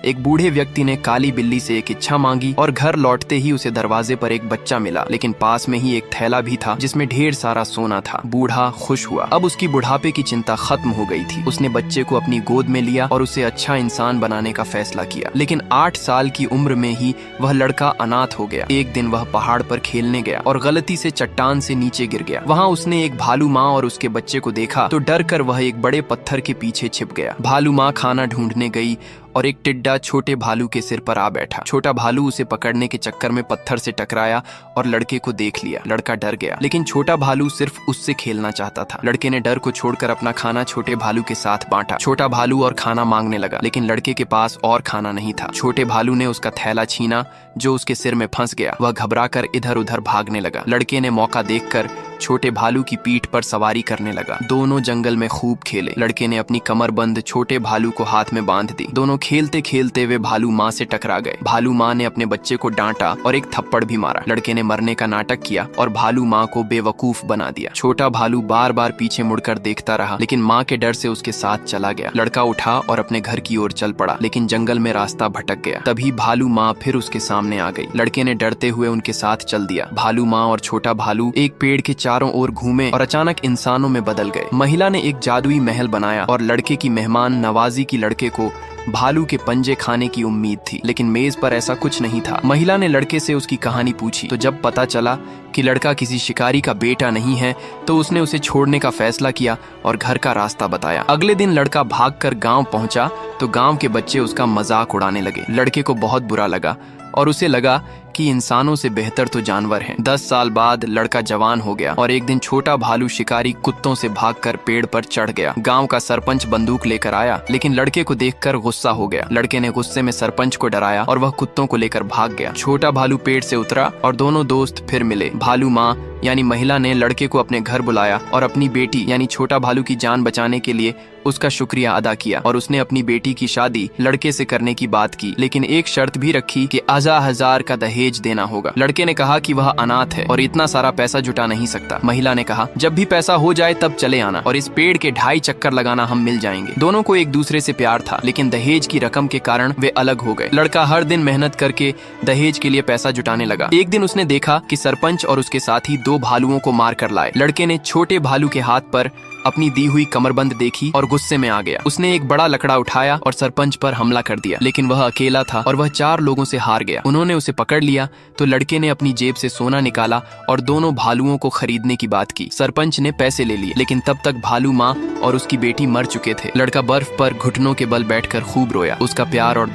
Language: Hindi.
एक बूढ़े व्यक्ति ने काली बिल्ली से एक इच्छा मांगी और घर लौटते ही उसे दरवाजे पर एक बच्चा मिला, लेकिन पास में ही एक थैला भी था जिसमें ढेर सारा सोना था। बूढ़ा खुश हुआ। अब उसकी बुढ़ापे की चिंता खत्म हो गई थी। उसने बच्चे को अपनी गोद में लिया और उसे अच्छा इंसान बनाने का फैसला किया। लेकिन 8 साल की उम्र में ही वह लड़का अनाथ हो गया। एक दिन वह पहाड़ पर खेलने गया और गलती से चट्टान से नीचे गिर गया। वहाँ उसने एक भालू माँ और उसके बच्चे को देखा तो डर कर वह एक बड़े पत्थर के पीछे छिप गया। भालू माँ खाना ढूंढने गई और एक टिड्डा छोटे भालू के सिर पर आ बैठा। छोटा भालू उसे पकड़ने के चक्कर में पत्थर से टकराया और लड़के को देख लिया। लड़का डर गया, लेकिन छोटा भालू सिर्फ उससे खेलना चाहता था। लड़के ने डर को छोड़कर अपना खाना छोटे भालू के साथ बांटा। छोटा भालू और खाना मांगने लगा, लेकिन लड़के के पास और खाना नहीं था। छोटे भालू ने उसका थैला छीना जो उसके सिर में फंस गया। वह घबराकर इधर उधर भागने लगा। लड़के ने मौका देखकर छोटे भालू की पीठ पर सवारी करने लगा। दोनों जंगल में खूब खेले। लड़के ने अपनी कमरबंद छोटे भालू को हाथ में बांध दी। दोनों खेलते खेलते वे भालू माँ से टकरा गए। भालू माँ ने अपने बच्चे को डांटा और एक थप्पड़ भी मारा। लड़के ने मरने का नाटक किया और भालू माँ को बेवकूफ बना दिया। छोटा भालू बार बार पीछे मुड़कर देखता रहा, लेकिन माँ के डर से उसके साथ चला गया। लड़का उठा और अपने घर की ओर चल पड़ा, लेकिन जंगल में रास्ता भटक गया। तभी भालू माँ फिर उसके सामने आ गई। लड़के ने डरते हुए उनके साथ चल दिया। भालू माँ और छोटा भालू एक पेड़ के चारों ओर घूमे और अचानक इंसानों में बदल गए। महिला ने एक जादुई महल बनाया और लड़के की मेहमान नवाजी की लड़के को भालू के पंजे खाने की उम्मीद थी, लेकिन मेज पर ऐसा कुछ नहीं था। महिला ने लड़के से उसकी कहानी पूछी तो जब पता चला कि लड़का किसी शिकारी का बेटा नहीं है तो उसने उसे छोड़ने का फैसला किया और घर का रास्ता बताया। अगले दिन लड़का भागकर गांव पहुंचा तो गांव के बच्चे उसका मजाक उड़ाने लगे। लड़के को बहुत बुरा लगा और उसे लगा कि इंसानों से बेहतर तो जानवर हैं। 10 साल बाद लड़का जवान हो गया और एक दिन छोटा भालू शिकारी कुत्तों से भागकर पेड़ पर चढ़ गया। गांव का सरपंच बंदूक लेकर आया, लेकिन लड़के को देखकर गुस्सा हो गया। लड़के ने गुस्से में सरपंच को डराया और वह कुत्तों को लेकर भाग गया। छोटा भालू पेड़ से उतरा और दोनों दोस्त फिर मिले। भालू माँ यानी महिला ने लड़के को अपने घर बुलाया और अपनी बेटी यानी छोटा भालू की जान बचाने के लिए उसका शुक्रिया अदा किया और उसने अपनी बेटी की शादी लड़के से करने की बात की, लेकिन एक शर्त भी रखी कि 1000 का दहेज देना होगा। लड़के ने कहा कि वह अनाथ है और इतना सारा पैसा जुटा नहीं सकता। महिला ने कहा जब भी पैसा हो जाए तब चले आना और इस पेड़ के 2.5 चक्कर लगाना, हम मिल जाएंगे। दोनों को एक दूसरे से प्यार था, लेकिन दहेज की रकम के कारण वे अलग हो गए। लड़का हर दिन मेहनत करके दहेज के लिए पैसा जुटाने लगा। एक दिन उसने देखा कि सरपंच और उसके साथी 2 भालुओं को मार कर लाए। लड़के ने छोटे भालू के हाथ पर अपनी दी हुई कमरबंद देखी और गुस्से में आ गया। उसने एक बड़ा लकड़ा उठाया और सरपंच पर हमला कर दिया, लेकिन वह अकेला था और वह 4 लोगों से हार गया। उन्होंने उसे पकड़ लिया तो लड़के ने अपनी जेब से सोना निकाला और दोनों भालुओं को खरीदने की बात की। सरपंच ने पैसे ले लिए, लेकिन तब तक भालू माँ और उसकी बेटी मर चुके थे। लड़का बर्फ पर घुटनों के बल बैठकर खूब रोया। उसका प्यार और